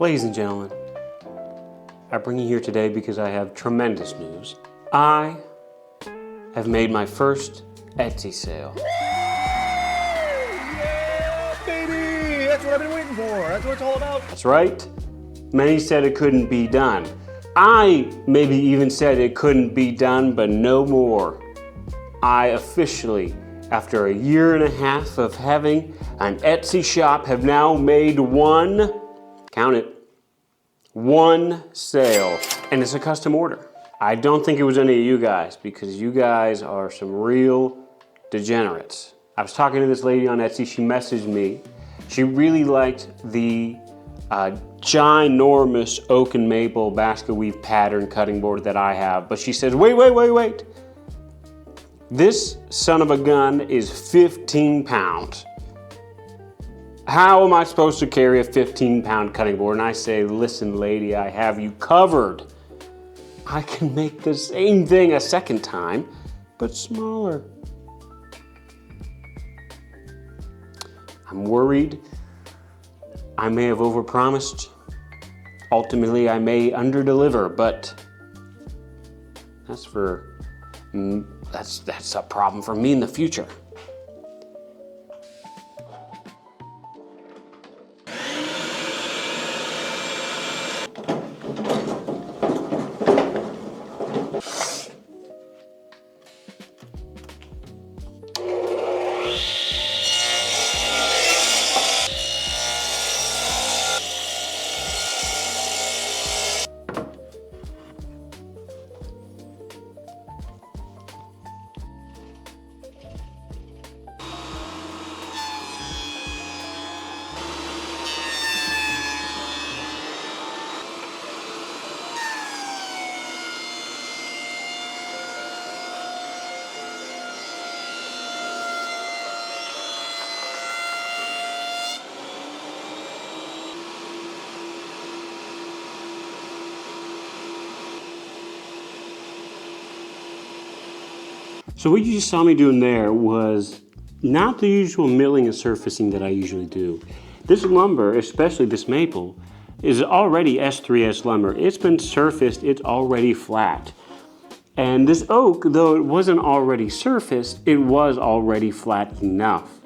Ladies and gentlemen, I bring you here today because I have tremendous news. I have made my first Etsy sale. Yeah, baby! That's what I've been waiting for. That's what it's all about. That's right. Many said it couldn't be done. I maybe even said it couldn't be done, but no more. I officially, after a year and a half of having an Etsy shop, have now made one, count it, one sale. And it's a custom order. I don't think it was any of you guys, because you guys are some real degenerates. I was talking to this lady on Etsy. She messaged me. She really liked the ginormous oak and maple basket weave pattern cutting board that I have, but she says, wait. This son of a gun is 15 pounds. How am I supposed to carry a 15-pound cutting board? And I say, listen, lady, I have you covered. I can make the same thing a second time, but smaller. I'm worried I may have overpromised. Ultimately, I may underdeliver, but that's a problem for me in the future. So what you just saw me doing there was not the usual milling and surfacing that I usually do. This lumber, especially this maple, is already S3S lumber. It's been surfaced, it's already flat. And this oak, though it wasn't already surfaced, it was already flat enough.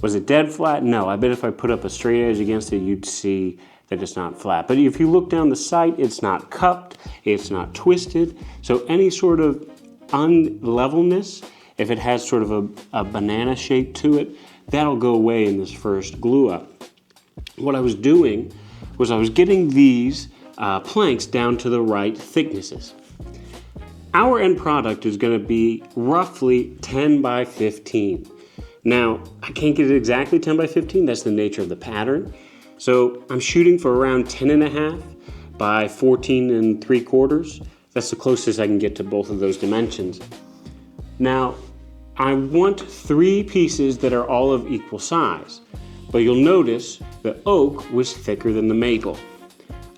Was it dead flat? No, I bet if I put up a straight edge against it, you'd see that it's not flat. But if you look down the sight, it's not cupped, it's not twisted. So any sort of unlevelness, if it has sort of a banana shape to it, that'll go away in this first glue up. What I was doing was I was getting these planks down to the right thicknesses. Our end product is going to be roughly 10 by 15. Now, I can't get it exactly 10 by 15, that's the nature of the pattern. So I'm shooting for around 10.5 by 14 3/4. That's the closest I can get to both of those dimensions. Now, I want 3 pieces that are all of equal size, but you'll notice the oak was thicker than the maple.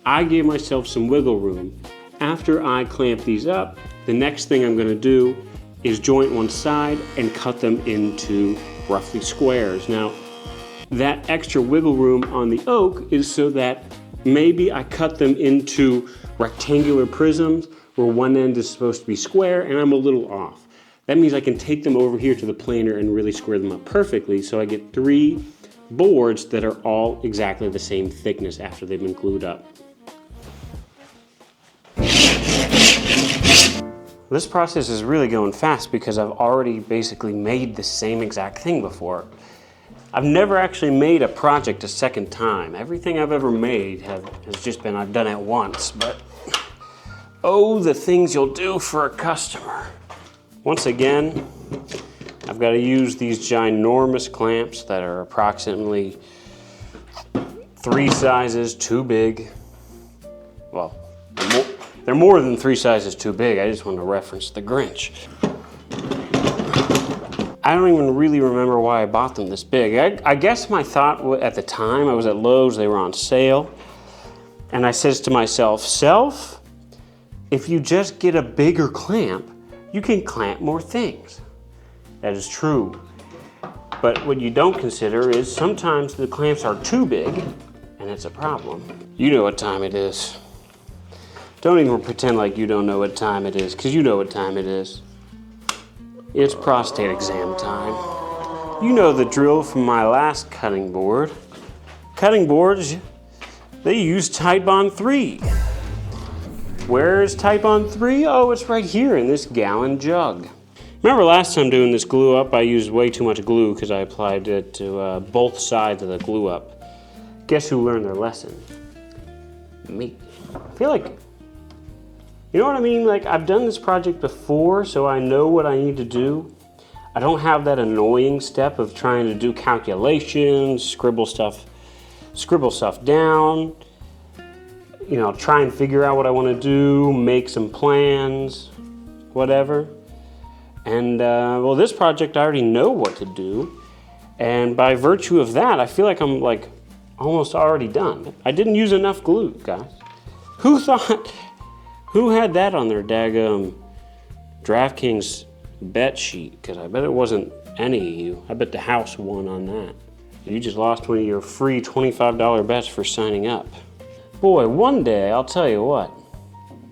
I gave myself some wiggle room. After I clamp these up, the next thing I'm gonna do is joint one side and cut them into roughly squares. Now, that extra wiggle room on the oak is so that maybe I cut them into rectangular prisms where one end is supposed to be square and I'm a little off. That means I can take them over here to the planer and really square them up perfectly, so I get 3 boards that are all exactly the same thickness after they've been glued up. This process is really going fast because I've already basically made the same exact thing before. I've never actually made a project a second time. Everything I've ever made has just been I've done it once, but oh, the things you'll do for a customer. Once again, I've got to use these ginormous clamps that are approximately 3 sizes too big. Well, they're more than 3 sizes too big. I just want to reference the Grinch. I don't even really remember why I bought them this big. I guess my thought at the time, I was at Lowe's, they were on sale. And I says to myself, Self, if you just get a bigger clamp, you can clamp more things. That is true. But what you don't consider is sometimes the clamps are too big and that's a problem. You know what time it is. Don't even pretend like you don't know what time it is, because you know what time it is. It's prostate exam time. You know the drill from my last cutting board. Cutting boards, they use Titebond 3. Where is Titebond 3? Oh, it's right here in this gallon jug. Remember last time doing this glue up, I used way too much glue because I applied it to both sides of the glue up. Guess who learned their lesson? Me. I feel like, you know what I mean? Like, I've done this project before, so I know what I need to do. I don't have that annoying step of trying to do calculations, scribble stuff down, you know, try and figure out what I want to do, make some plans, whatever. And well, this project I already know what to do, and by virtue of that, I feel like I'm like almost already done. I didn't use enough glue, guys. Who had that on their daggum DraftKings bet sheet? Because I bet it wasn't any of you. I bet the house won on that. You just lost one of your free $25 bets for signing up. Boy, one day, I'll tell you what,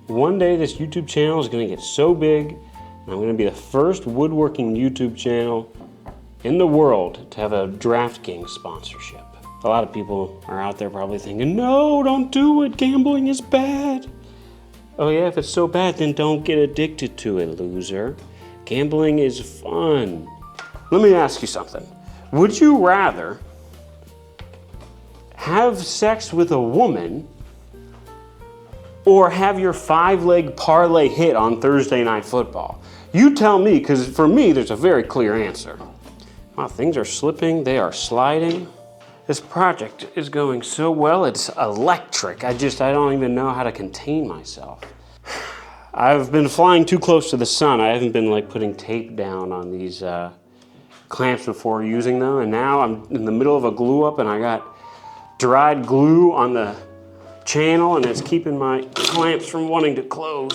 one day this YouTube channel is gonna get so big, and I'm gonna be the first woodworking YouTube channel in the world to have a DraftKings sponsorship. A lot of people are out there probably thinking, no, don't do it, gambling is bad. Oh yeah, if it's so bad, then don't get addicted to it, loser. Gambling is fun. Let me ask you something. Would you rather have sex with a woman or have your 5-leg parlay hit on Thursday Night Football? You tell me, because for me, there's a very clear answer. Wow, things are slipping, they are sliding. This project is going so well, it's electric. I don't even know how to contain myself. I've been flying too close to the sun. I haven't been like putting tape down on these clamps before using them, and now I'm in the middle of a glue up and I got dried glue on the channel and it's keeping my clamps from wanting to close.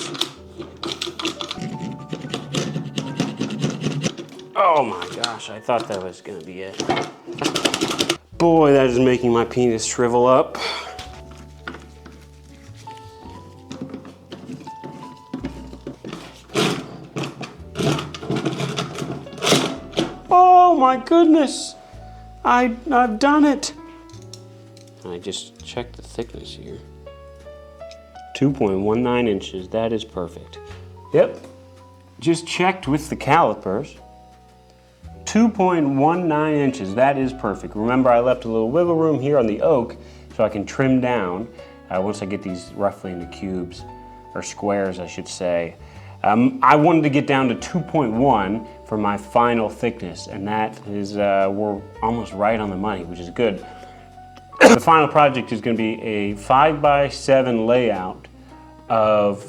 Oh my gosh, I thought that was gonna be it. Boy, that is making my penis shrivel up. Oh my goodness, I've done it. I just checked the thickness here. 2.19 inches, that is perfect. Yep, just checked with the calipers. 2.19 inches, that is perfect. Remember, I left a little wiggle room here on the oak so I can trim down once I get these roughly into cubes, or squares I should say. I wanted to get down to 2.1 for my final thickness, and that is, we're almost right on the money, which is good. The final project is going to be a 5x7 layout of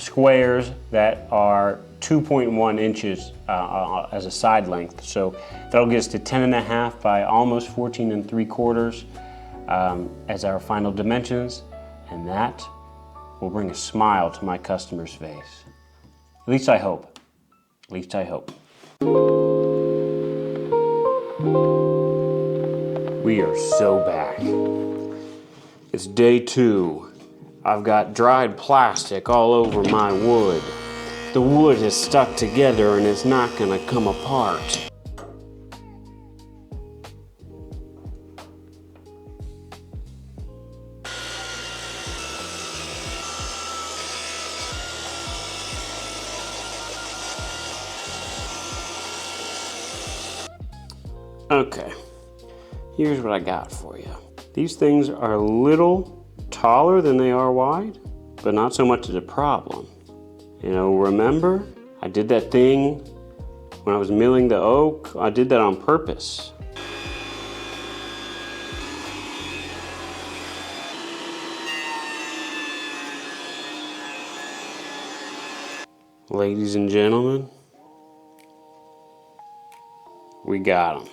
squares that are 2.1 inches as a side length. So that'll get us to 10.5 by almost 14 3/4 as our final dimensions, and that will bring a smile to my customer's face. At least I hope. At least I hope. We are so back. It's day 2. I've got dried plastic all over my wood. The wood is stuck together and it's not gonna come apart. Okay, here's what I got for you. These things are a little taller than they are wide, but not so much as a problem. You know, remember? I did that thing when I was milling the oak. I did that on purpose. Ladies and gentlemen, we got them.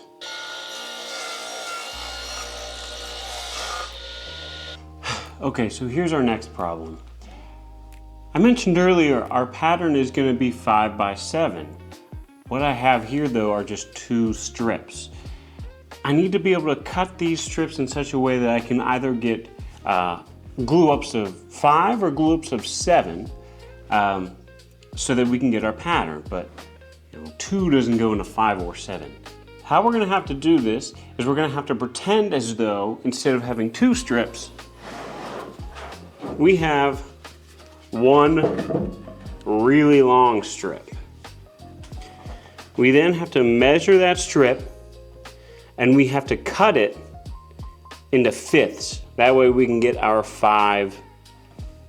Okay, so here's our next problem. I mentioned earlier our pattern is going to be 5x7. What I have here though are just 2 strips. I need to be able to cut these strips in such a way that I can either get glue ups of 5 or glue ups of 7 so that we can get our pattern, but 2 doesn't go into 5 or 7. How we're going to have to do this is we're going to have to pretend as though instead of having 2 strips, we have one really long strip. We then have to measure that strip and we have to cut it into fifths. That way we can get our 5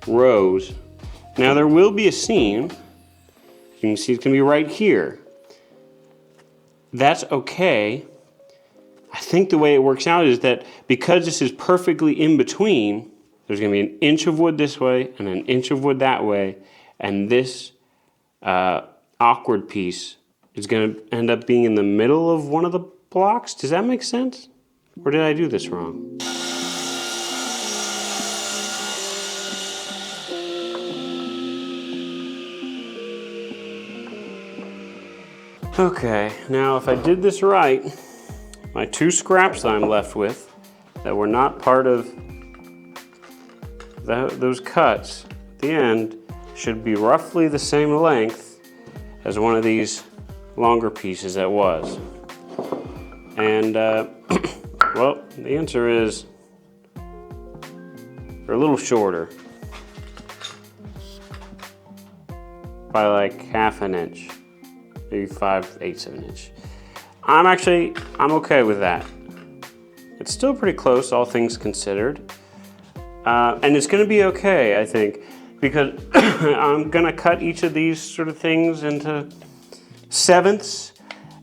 rows. Now there will be a seam. You can see it's going to be right here. That's okay. I think the way it works out is that because this is perfectly in between, there's going to be an inch of wood this way and an inch of wood that way, and this awkward piece is going to end up being in the middle of one of the blocks. Does that make sense? Or did I do this wrong? Okay, now if I did this right, my 2 scraps I'm left with that were not part of those cuts at the end should be roughly the same length as one of these longer pieces that was. And well, the answer is they're a little shorter by like half an inch, maybe 5/8 of an inch. I'm okay with that. It's still pretty close, all things considered. And it's gonna be okay, I think, because I'm gonna cut each of these sort of things into sevenths,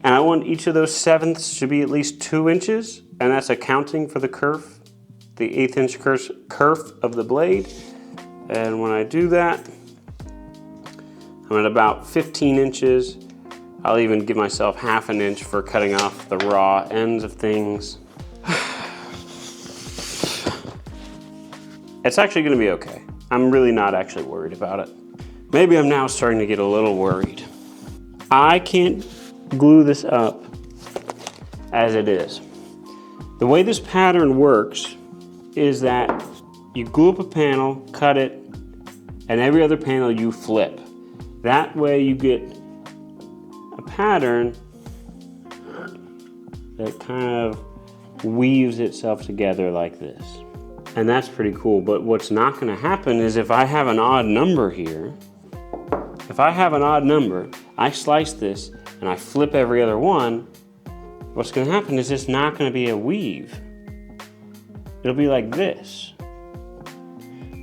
and I want each of those sevenths to be at least 2 inches, and that's accounting for the kerf, the 1/8 inch kerf of the blade. And when I do that, I'm at about 15 inches. I'll even give myself half an inch for cutting off the raw ends of things. It's actually gonna be okay. I'm really not actually worried about it. Maybe I'm now starting to get a little worried. I can't glue this up as it is. The way this pattern works is that you glue up a panel, cut it, and every other panel you flip. That way you get a pattern that kind of weaves itself together like this. And that's pretty cool, but what's not gonna happen is if I have an odd number here, I slice this and I flip every other one, what's gonna happen is it's not gonna be a weave. It'll be like this,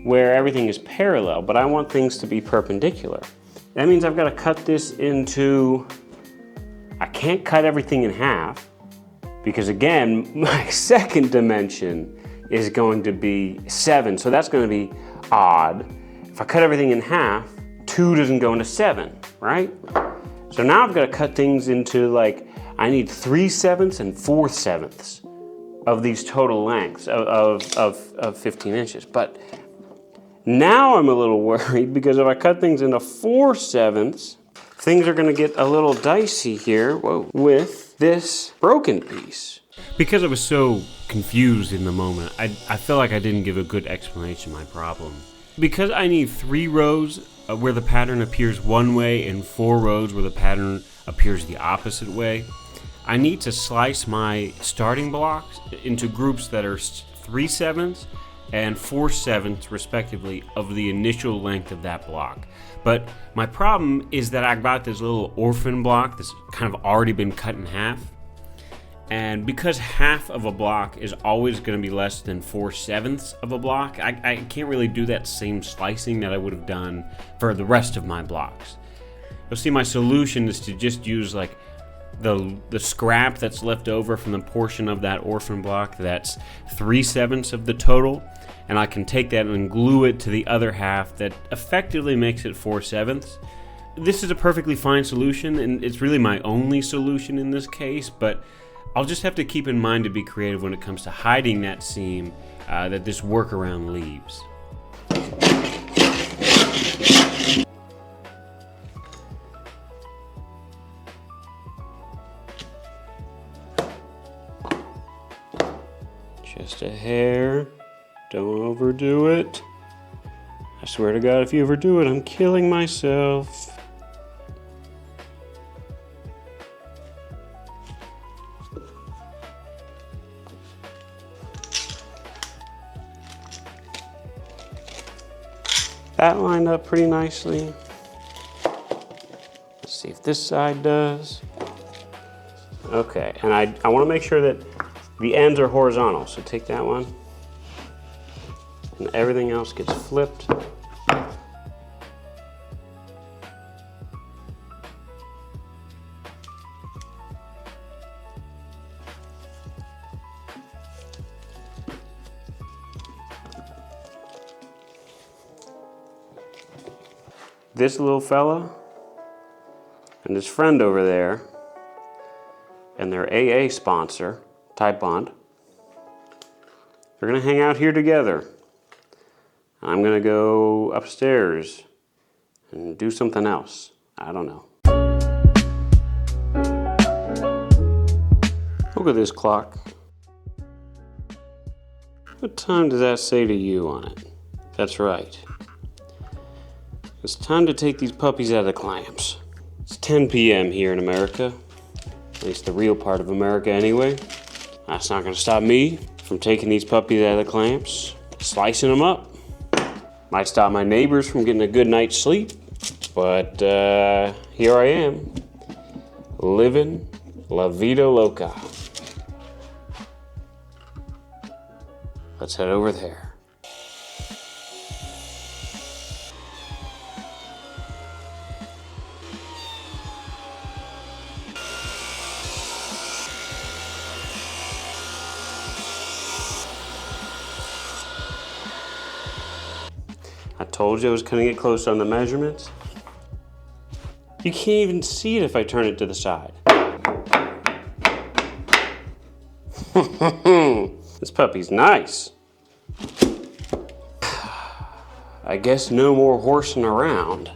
where everything is parallel, but I want things to be perpendicular. That means I've gotta cut this into, I can't cut everything in half, because again, my second dimension is going to be 7, so that's gonna be odd. If I cut everything in half, 2 doesn't go into 7, right? So now I've got to cut things into like, I need 3/7 and 4/7 of these total lengths of 15 inches. But now I'm a little worried because if I cut things into 4/7, things are gonna get a little dicey here, with this broken piece. Because I was so confused in the moment, I feel like I didn't give a good explanation of my problem. Because I need 3 rows where the pattern appears one way and 4 rows where the pattern appears the opposite way, I need to slice my starting blocks into groups that are 3/7 and 4/7 respectively of the initial length of that block. But my problem is that I got this little orphan block that's kind of already been cut in half. And because half of a block is always going to be less than 4/7 of a block, I can't really do that same slicing that I would have done for the rest of my blocks. You'll see my solution is to just use like the scrap that's left over from the portion of that orphan block that's 3/7 of the total, and I can take that and glue it to the other half that effectively makes it 4/7. This is a perfectly fine solution, and it's really my only solution in this case, but I'll just have to keep in mind to be creative when it comes to hiding that seam that this workaround leaves. Just a hair. Don't overdo it. I swear to God, if you overdo it, I'm killing myself. That lined up pretty nicely. Let's see if this side does. Okay, and I want to make sure that the ends are horizontal, so take that one. And everything else gets flipped. This little fella and his friend over there and their AA sponsor, Type Bond, they're gonna hang out here together. I'm gonna go upstairs and do something else. I don't know. Look at this clock. What time does that say to you on it? That's right. It's time to take these puppies out of the clamps. It's 10 p.m. here in America. At least the real part of America anyway. That's not gonna stop me from taking these puppies out of the clamps, slicing them up. Might stop my neighbors from getting a good night's sleep, but here I am, living La Vida Loca. Let's head over there. I told you I was cutting it close on the measurements. You can't even see it if I turn it to the side. This puppy's nice. I guess no more horsing around.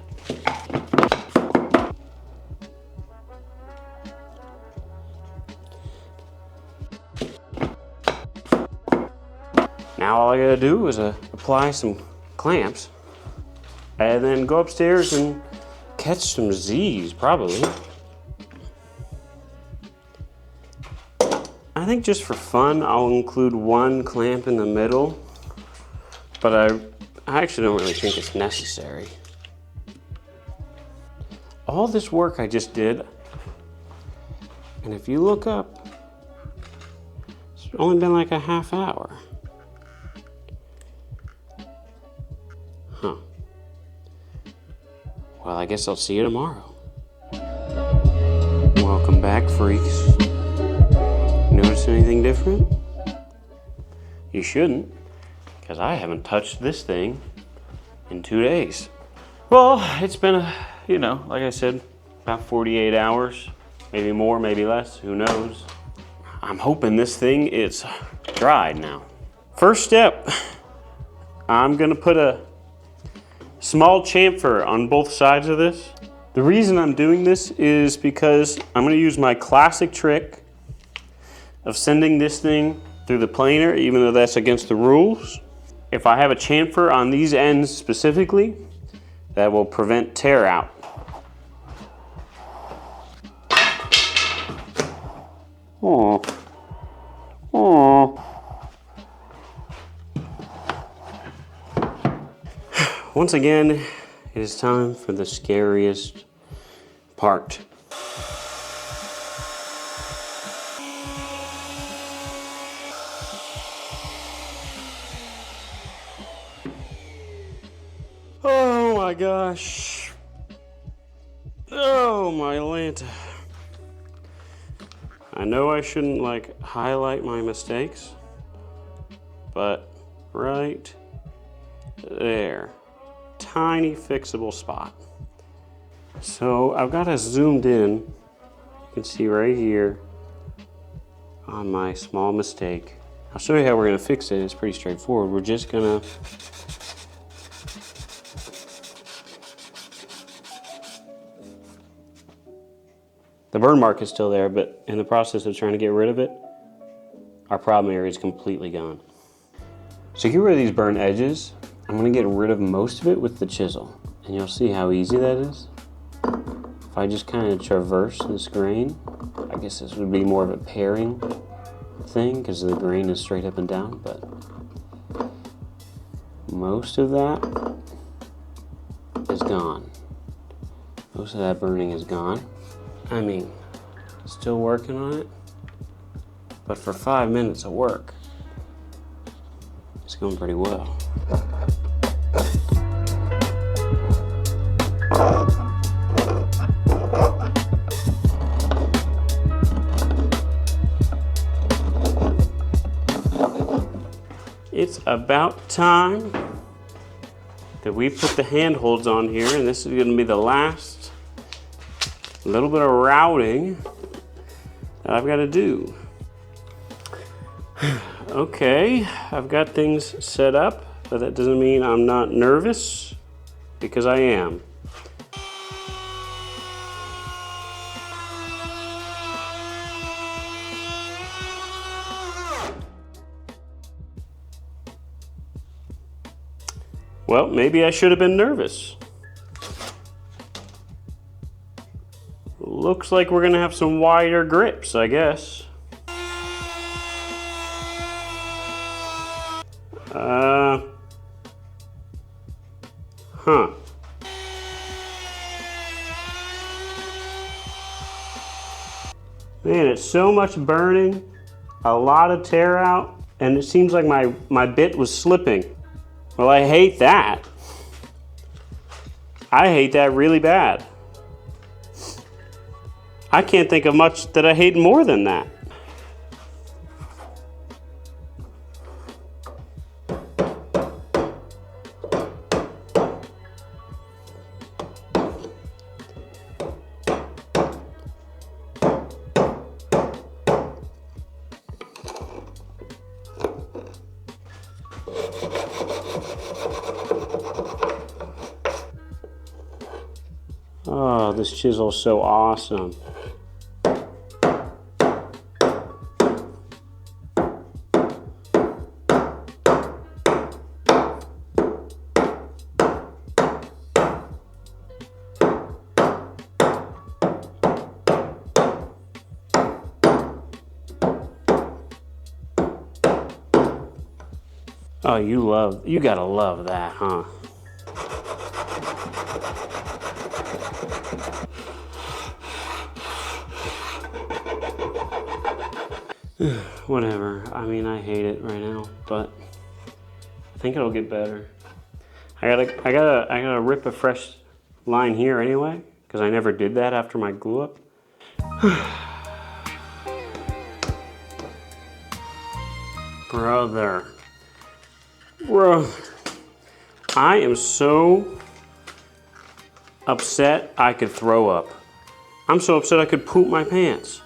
Now all I gotta do is apply some clamps and then go upstairs and catch some Z's, probably. I think just for fun, I'll include one clamp in the middle, but I actually don't really think it's necessary. All this work I just did, and if you look up, it's only been like a half hour. Huh. Well, I guess I'll see you tomorrow. Welcome back, freaks. Notice anything different? You shouldn't, because I haven't touched this thing in 2 days. Well, it's been like I said, about 48 hours, maybe more, maybe less, who knows. I'm hoping this thing is dried now. First step, I'm gonna put a small chamfer on both sides of this. The reason I'm doing this is because I'm gonna use my classic trick of sending this thing through the planer, even though that's against the rules. If I have a chamfer on these ends specifically, that will prevent tear out. Oh, oh. Once again, it is time for the scariest part. Oh my gosh. Oh my Lanta. I know I shouldn't highlight my mistakes, but right there. Tiny fixable spot. So I've got it zoomed in. You can see right here on my small mistake. I'll show you how we're gonna fix it. It's pretty straightforward. We're just gonna the burn mark is still there, but in the process of trying to get rid of it, our problem area is completely gone. So to get rid of these burnt edges, I'm gonna get rid of most of it with the chisel. And you'll see how easy that is. If I just kind of traverse this grain, I guess this would be more of a paring thing because the grain is straight up and down, but most of that is gone. Most of that burning is gone. I mean, still working on it, but for 5 minutes of work, it's going pretty well. It's about time that we put the handholds on here, and this is going to be the last little bit of routing that I've got to do. Okay, I've got things set up, but that doesn't mean I'm not nervous, because I am. Well, maybe I should have been nervous. Looks like we're gonna have some wider grips, I guess. Huh. Man, it's so much burning, a lot of tear out, and it seems like my bit was slipping. Well, I hate that. I hate that really bad. I can't think of much that I hate more than that. Oh, this chisel's so awesome. Oh, you gotta love that, huh? Whatever. I mean, I hate it right now, but I think it'll get better. I gotta rip a fresh line here anyway, because I never did that after my glue up. Brother. I am so upset I could throw up. I'm so upset I could poop my pants.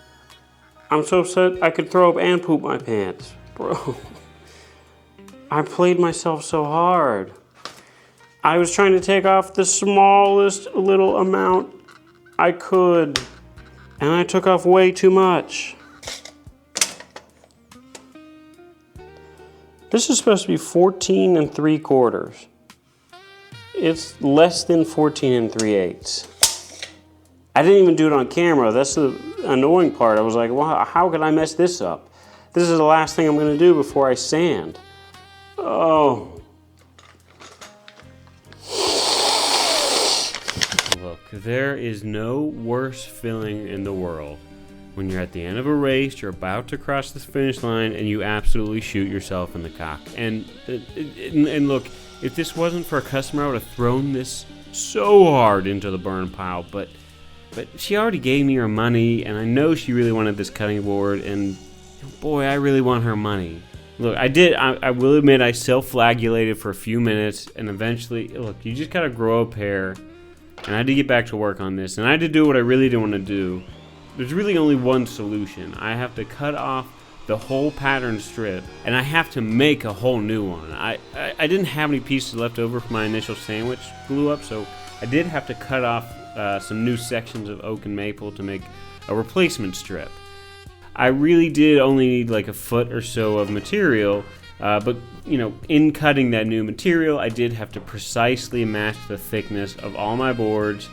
I'm so upset I could throw up and poop my pants. Bro, I played myself so hard. I was trying to take off the smallest little amount I could, and I took off way too much. This is supposed to be 14 3/4. It's less than 14 3/8. I didn't even do it on camera. That's the annoying part. I was like, wow, how could I mess this up? This is the last thing I'm gonna do before I sand. Oh. Look, there is no worse feeling in the world when you're at the end of a race, you're about to cross the finish line, and you absolutely shoot yourself in the cock. And look, if this wasn't for a customer, I would have thrown this so hard into the burn pile, but she already gave me her money, and I know she really wanted this cutting board, and boy, I really want her money. Look, I will admit I self-flagellated for a few minutes, and eventually, look, you just gotta grow a pair, and I had to get back to work on this, and I had to do what I really didn't want to do. There's really only one solution. I have to cut off the whole pattern strip, and I have to make a whole new one. I didn't have any pieces left over from my initial sandwich glue up, so I did have to cut off some new sections of oak and maple to make a replacement strip. I really did only need like a foot or so of material, but you know, in cutting that new material, I did have to precisely match the thickness of all my boards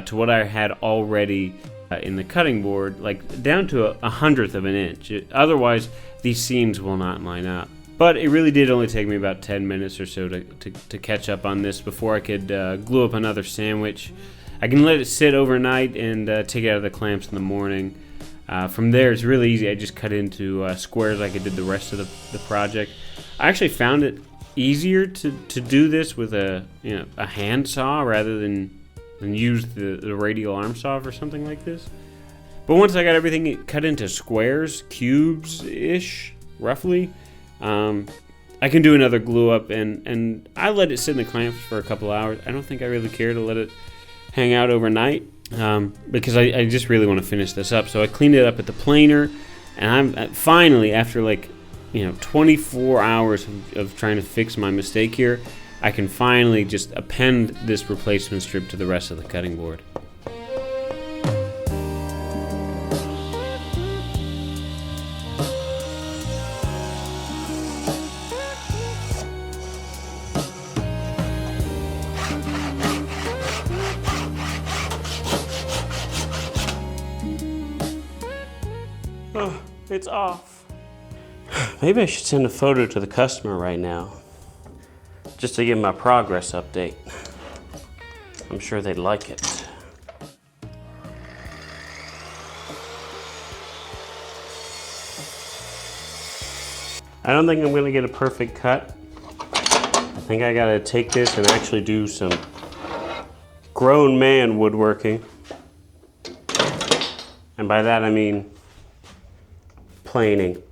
to what I had already in the cutting board, like down to a hundredth of an inch. Otherwise, these seams will not line up. But it really did only take me about 10 minutes or so to catch up on this before I could glue up another sandwich. I can let it sit overnight and take it out of the clamps in the morning. From there, it's really easy. I just cut into squares like I did the rest of the project. I actually found it easier to do this with a hand saw rather than use the radial arm saw for something like this. But once I got everything cut into squares, cubes-ish, roughly, I can do another glue up, and I let it sit in the clamps for a couple hours. I don't think I really care to let it hang out overnight because I just really want to finish this up. So I cleaned it up at the planer, and I'm finally, after 24 hours of trying to fix my mistake here, I can finally just append this replacement strip to the rest of the cutting board. Oh, it's off. Maybe I should send a photo to the customer right now, just to give them a progress update. I'm sure they'd like it. I don't think I'm gonna get a perfect cut. I think I gotta take this and actually do some grown man woodworking. And by that I mean planing.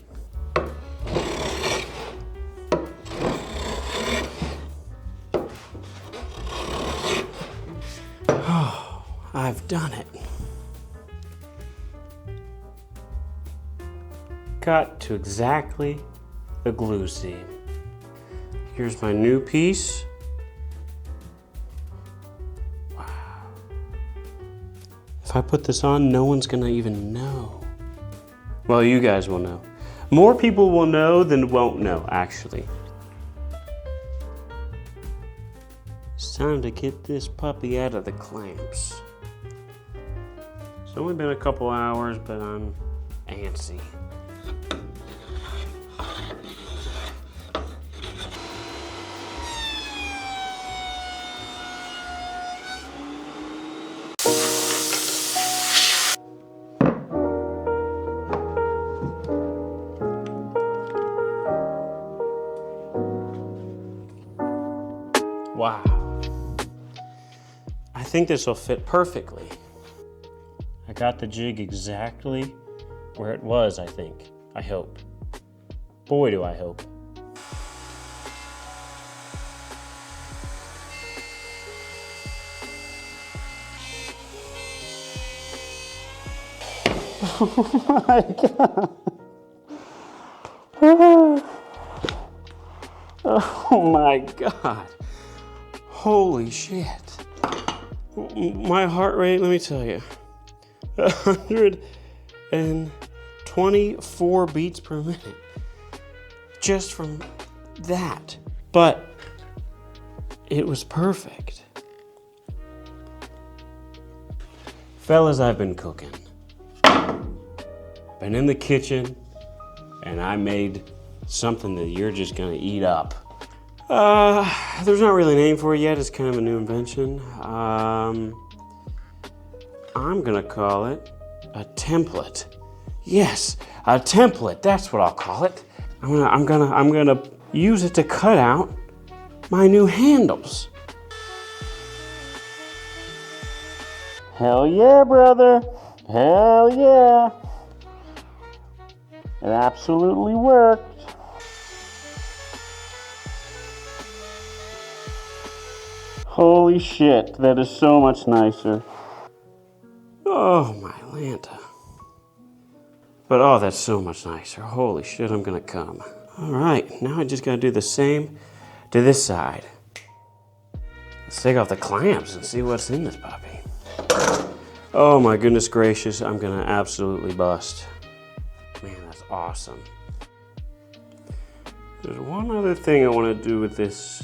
Oh, I've done it. Cut to exactly the glue seam. Here's my new piece. Wow. If I put this on, no one's gonna even know. Well, you guys will know. More people will know than won't know, actually. It's time to get this puppy out of the clamps. It's only been a couple hours, but I'm antsy. Wow. I think this will fit perfectly. I got the jig exactly where it was, I think. I hope. Boy, do I hope. Oh my God. Oh my God. Holy shit. My heart rate, let me tell you, 124 beats per minute. Just from that. But it was perfect. Fellas, I've been cooking. Been in the kitchen, and I made something that you're just gonna eat up. There's not really a name for it yet. It's kind of a new invention. I'm gonna call it a template. Yes, a template. That's what I'll call it. I'm gonna use it to cut out my new handles. Hell yeah, brother. Hell yeah. It absolutely worked. Holy shit, that is so much nicer. Oh, my Lanta. But oh, that's so much nicer. Holy shit, I'm gonna come. All right, now I just gotta do the same to this side. Let's take off the clamps and see what's in this puppy. Oh my goodness gracious, I'm gonna absolutely bust. awesome. There's one other thing I want to do with this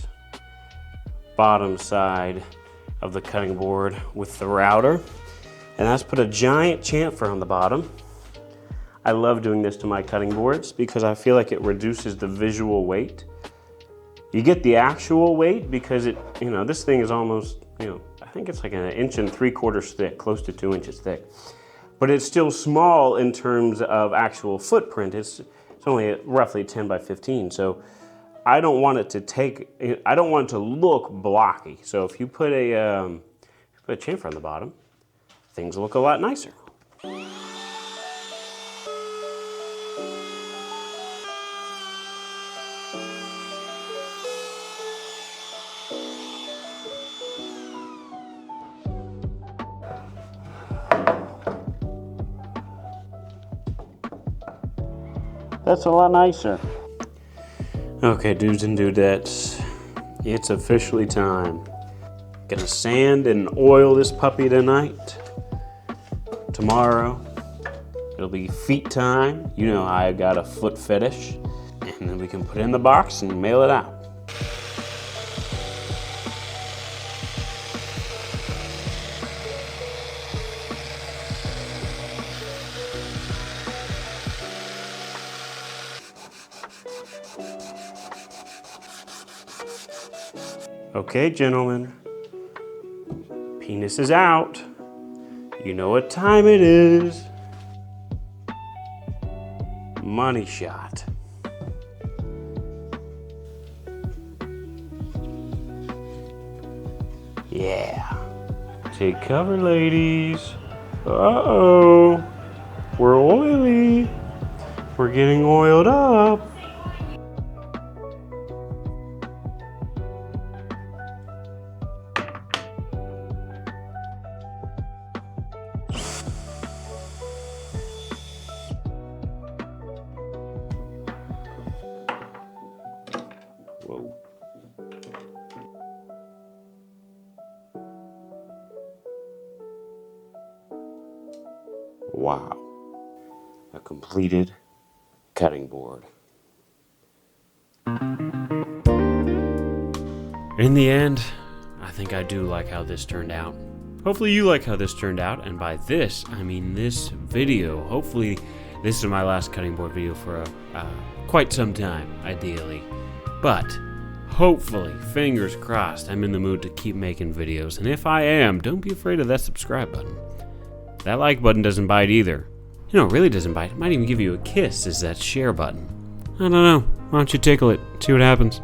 bottom side of the cutting board with the router, and that's put a giant chamfer on the bottom. I love doing this to my cutting boards because I feel like it reduces the visual weight. You get the actual weight because this thing is almost, I think it's like 1 3/4 thick, close to 2 inches thick. But it's still small in terms of actual footprint. It's only roughly 10 by 15. So I don't want it to look blocky. So if you put a chamfer on the bottom, things look a lot nicer. That's a lot nicer. Okay, dudes and dudettes, it's officially time. Gonna sand and oil this puppy tonight. Tomorrow, it'll be feet time. You know I got a foot fetish. And then we can put it in the box and mail it out. Okay, gentlemen, penis is out. You know what time it is. Money shot. Yeah. Take cover, ladies. Uh-oh. We're oily. We're getting oiled up. Whoa. Wow. A completed cutting board. In the end, I think I do like how this turned out. Hopefully you like how this turned out, and by this, I mean this video. Hopefully this is my last cutting board video for quite some time, ideally. But hopefully, fingers crossed, I'm in the mood to keep making videos. And if I am, don't be afraid of that subscribe button. That like button doesn't bite either. You know, it really doesn't bite. It might even give you a kiss, is that share button. I don't know. Why don't you tickle it? See what happens.